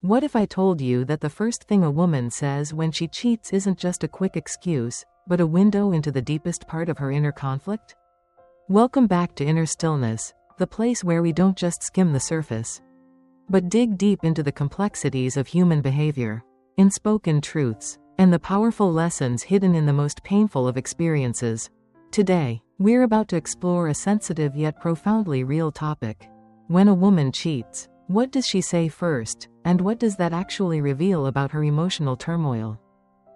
What if I told you that the first thing a woman says when she cheats isn't just a quick excuse, but a window into the deepest part of her inner conflict? Welcome back to Inner Stillness, the place where we don't just skim the surface, but dig deep into the complexities of human behavior, unspoken truths, and the powerful lessons hidden in the most painful of experiences. Today, we're about to explore a sensitive yet profoundly real topic. When a woman cheats, what does she say first, and what does that actually reveal about her emotional turmoil?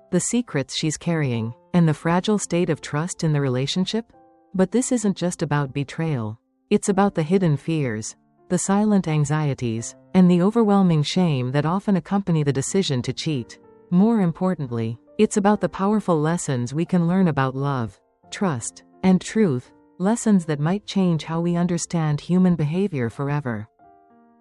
The secrets she's carrying, and the fragile state of trust in the relationship? But this isn't just about betrayal. It's about the hidden fears, the silent anxieties, and the overwhelming shame that often accompany the decision to cheat. More importantly, it's about the powerful lessons we can learn about love, trust, and truth, lessons that might change how we understand human behavior forever.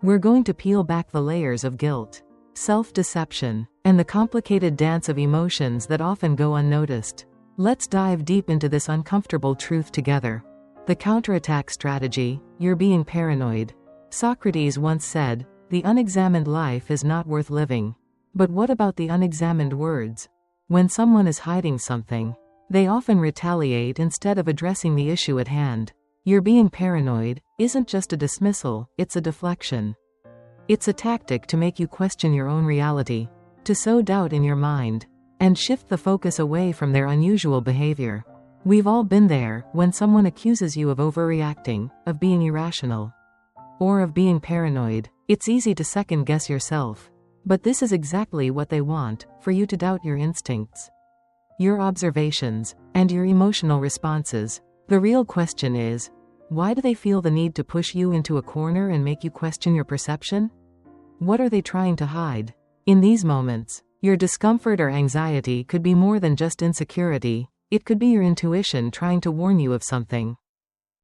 We're going to peel back the layers of guilt, self-deception, and the complicated dance of emotions that often go unnoticed. Let's dive deep into this uncomfortable truth together. The counterattack strategy: you're being paranoid. Socrates once said, "The unexamined life is not worth living." But what about the unexamined words? When someone is hiding something, they often retaliate instead of addressing the issue at hand. You're being paranoid isn't just a dismissal, it's a deflection. It's a tactic to make you question your own reality, to sow doubt in your mind, and shift the focus away from their unusual behavior. We've all been there, when someone accuses you of overreacting, of being irrational, or of being paranoid. It's easy to second-guess yourself. But this is exactly what they want, for you to doubt your instincts, your observations, and your emotional responses. The real question is, why do they feel the need to push you into a corner and make you question your perception? What are they trying to hide? In these moments, your discomfort or anxiety could be more than just insecurity. It could be your intuition trying to warn you of something.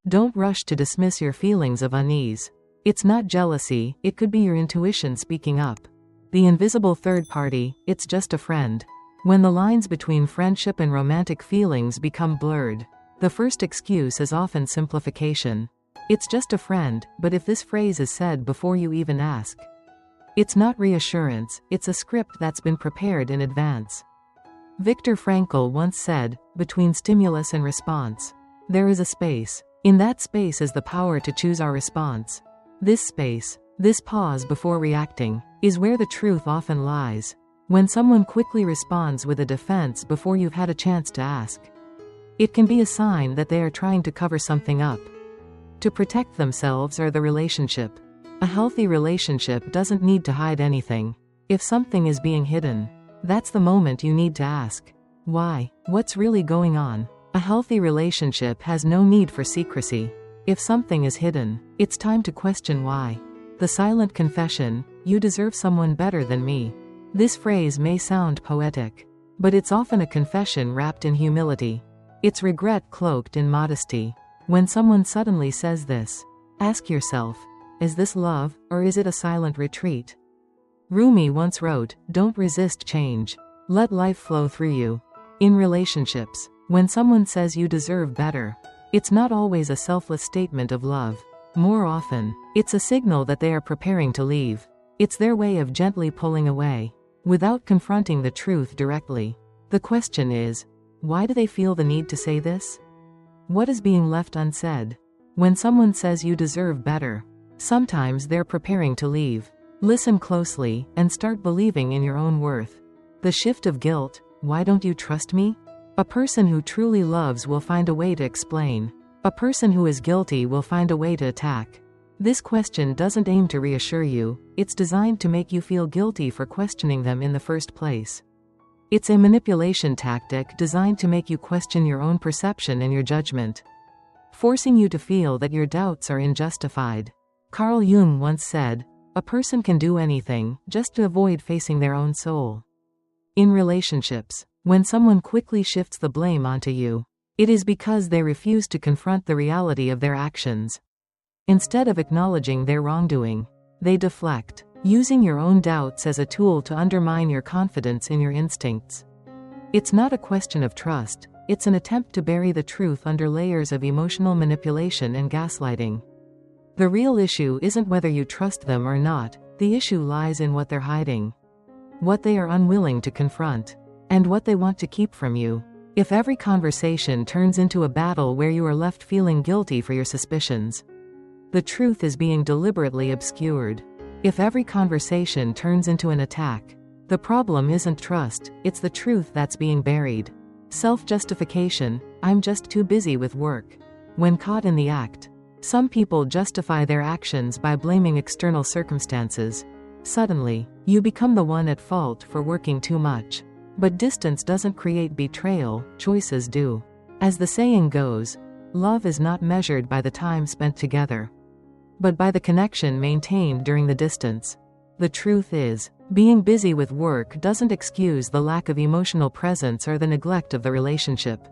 Don't rush to dismiss your feelings of unease. It's not jealousy, it could be your intuition speaking up. The invisible third party, it's just a friend. When the lines between friendship and romantic feelings become blurred, the first excuse is often simplification. It's just a friend, but if this phrase is said before you even ask, it's not reassurance, it's a script that's been prepared in advance. Viktor Frankl once said, "Between stimulus and response, there is a space. In that space is the power to choose our response." This space, this pause before reacting, is where the truth often lies. When someone quickly responds with a defense before you've had a chance to ask, it can be a sign that they are trying to cover something up, to protect themselves or the relationship. A healthy relationship doesn't need to hide anything. If something is being hidden, that's the moment you need to ask, why? What's really going on? A healthy relationship has no need for secrecy. If something is hidden, it's time to question why. The silent confession: "You deserve someone better than me." This phrase may sound poetic, but it's often a confession wrapped in humility. It's regret cloaked in modesty. When someone suddenly says this, ask yourself, is this love, or is it a silent retreat? Rumi once wrote, "Don't resist change. Let life flow through you." In relationships, when someone says you deserve better, it's not always a selfless statement of love. More often, it's a signal that they are preparing to leave. It's their way of gently pulling away, without confronting the truth directly. The question is, why do they feel the need to say this? What is being left unsaid? When someone says you deserve better, sometimes they're preparing to leave. Listen closely, and start believing in your own worth. The shift of guilt: why don't you trust me? A person who truly loves will find a way to explain. A person who is guilty will find a way to attack. This question doesn't aim to reassure you, it's designed to make you feel guilty for questioning them in the first place. It's a manipulation tactic designed to make you question your own perception and your judgment, forcing you to feel that your doubts are unjustified. Carl Jung once said, "A person can do anything, just to avoid facing their own soul." In relationships, when someone quickly shifts the blame onto you, it is because they refuse to confront the reality of their actions. Instead of acknowledging their wrongdoing, they deflect, using your own doubts as a tool to undermine your confidence in your instincts. It's not a question of trust, it's an attempt to bury the truth under layers of emotional manipulation and gaslighting. The real issue isn't whether you trust them or not, The issue lies in what they're hiding, what they are unwilling to confront, and what they want to keep from you. If every conversation turns into a battle where you are left feeling guilty for your suspicions, the truth is being deliberately obscured. If every conversation turns into an attack, the problem isn't trust, it's the truth that's being buried. Self-justification, I'm just too busy with work. When caught in the act, some people justify their actions by blaming external circumstances. Suddenly, you become the one at fault for working too much. But distance doesn't create betrayal, choices do. As the saying goes, love is not measured by the time spent together, but by the connection maintained during the distance. The truth is, being busy with work doesn't excuse the lack of emotional presence or the neglect of the relationship.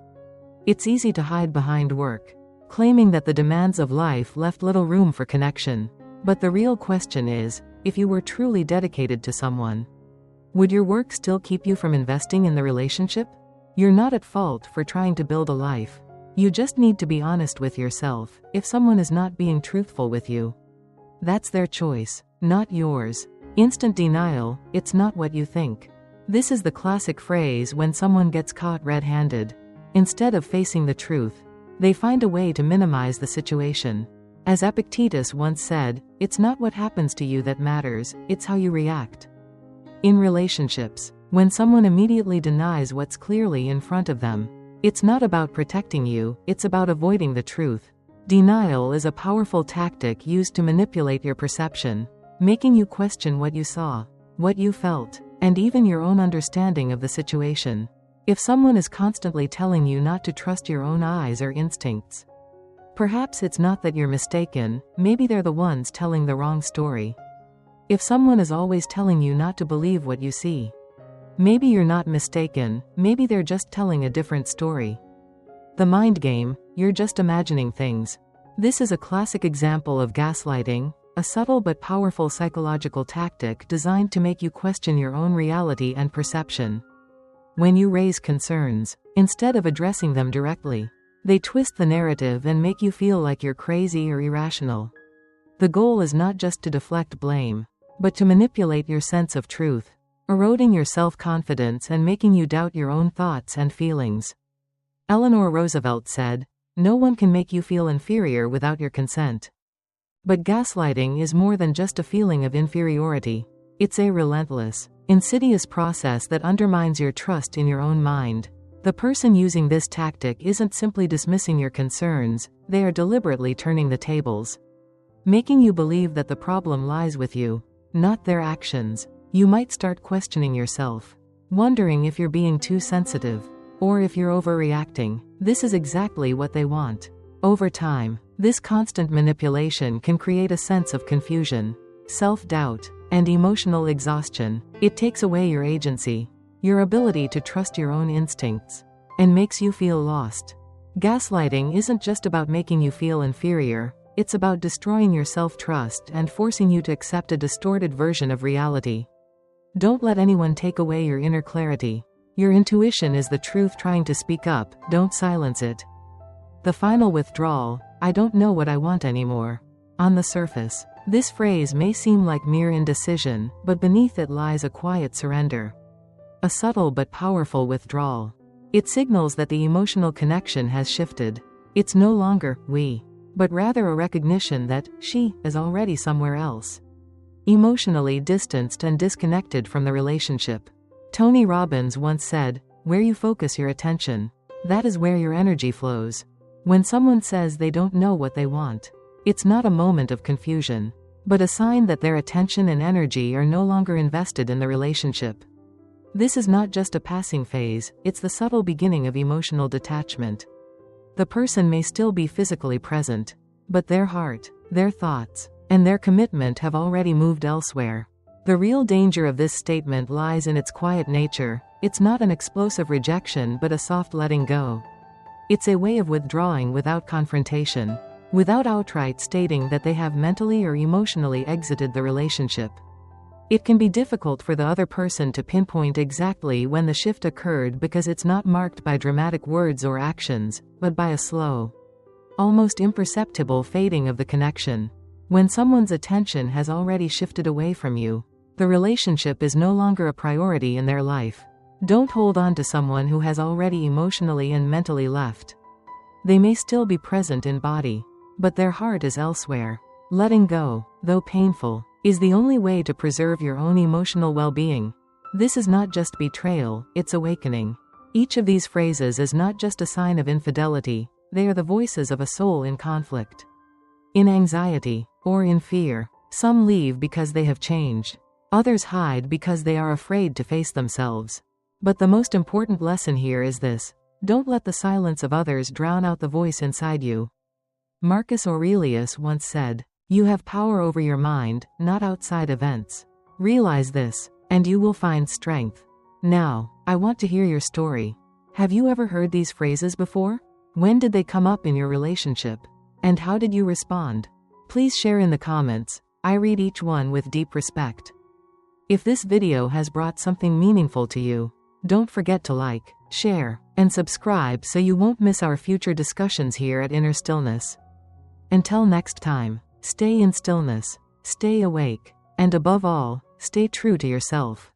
It's easy to hide behind work, claiming that the demands of life left little room for connection. But the real question is, if you were truly dedicated to someone, would your work still keep you from investing in the relationship? You're not at fault for trying to build a life. You just need to be honest with yourself. If someone is not being truthful with you, that's their choice, not yours. Instant denial, it's not what you think. This is the classic phrase when someone gets caught red-handed. Instead of facing the truth, they find a way to minimize the situation. As Epictetus once said, it's not what happens to you that matters, it's how you react. In relationships, when someone immediately denies what's clearly in front of them, it's not about protecting you, it's about avoiding the truth. Denial is a powerful tactic used to manipulate your perception, making you question what you saw, what you felt, and even your own understanding of the situation. If someone is constantly telling you not to trust your own eyes or instincts, perhaps it's not that you're mistaken, maybe they're the ones telling the wrong story. If someone is always telling you not to believe what you see, maybe you're not mistaken, maybe they're just telling a different story. The mind game, you're just imagining things. This is a classic example of gaslighting, a subtle but powerful psychological tactic designed to make you question your own reality and perception. When you raise concerns, instead of addressing them directly, they twist the narrative and make you feel like you're crazy or irrational. The goal is not just to deflect blame, but to manipulate your sense of truth, eroding your self-confidence and making you doubt your own thoughts and feelings. Eleanor Roosevelt said, "No one can make you feel inferior without your consent." But gaslighting is more than just a feeling of inferiority. It's a relentless, insidious process that undermines your trust in your own mind. The person using this tactic isn't simply dismissing your concerns, they are deliberately turning the tables, making you believe that the problem lies with you, not their actions. You might start questioning yourself, wondering if you're being too sensitive, or if you're overreacting. This is exactly what they want. Over time, this constant manipulation can create a sense of confusion, self-doubt, and emotional exhaustion. It takes away your agency, your ability to trust your own instincts, and makes you feel lost. Gaslighting isn't just about making you feel inferior, it's about destroying your self-trust and forcing you to accept a distorted version of reality. Don't let anyone take away your inner clarity. Your intuition is the truth trying to speak up, don't silence it. The final withdrawal, I don't know what I want anymore. On the surface, this phrase may seem like mere indecision, but beneath it lies a quiet surrender. A subtle but powerful withdrawal. It signals that the emotional connection has shifted. It's no longer we, but rather a recognition that she is already somewhere else, emotionally distanced and disconnected from the relationship. Tony Robbins once said, "Where you focus your attention, that is where your energy flows." When someone says they don't know what they want, it's not a moment of confusion, but a sign that their attention and energy are no longer invested in the relationship. This is not just a passing phase, it's the subtle beginning of emotional detachment. The person may still be physically present, but their heart, their thoughts, and their commitment have already moved elsewhere. The real danger of this statement lies in its quiet nature. It's not an explosive rejection but a soft letting go. It's a way of withdrawing without confrontation, without outright stating that they have mentally or emotionally exited the relationship. It can be difficult for the other person to pinpoint exactly when the shift occurred because it's not marked by dramatic words or actions, but by a slow, almost imperceptible fading of the connection. When someone's attention has already shifted away from you, the relationship is no longer a priority in their life. Don't hold on to someone who has already emotionally and mentally left. They may still be present in body, but their heart is elsewhere. Letting go, though painful, is the only way to preserve your own emotional well-being. This is not just betrayal, it's awakening. Each of these phrases is not just a sign of infidelity, they are the voices of a soul in conflict. In anxiety, or in fear, some leave because they have changed. Others hide because they are afraid to face themselves. But the most important lesson here is this: don't let the silence of others drown out the voice inside you. Marcus Aurelius once said, "You have power over your mind, not outside events." Realize this, and you will find strength. Now, I want to hear your story. Have you ever heard these phrases before? When did they come up in your relationship? And how did you respond? Please share in the comments. I read each one with deep respect. If this video has brought something meaningful to you, don't forget to like, share, and subscribe so you won't miss our future discussions here at Inner Stillness. Until next time, stay in stillness, stay awake, and above all, stay true to yourself.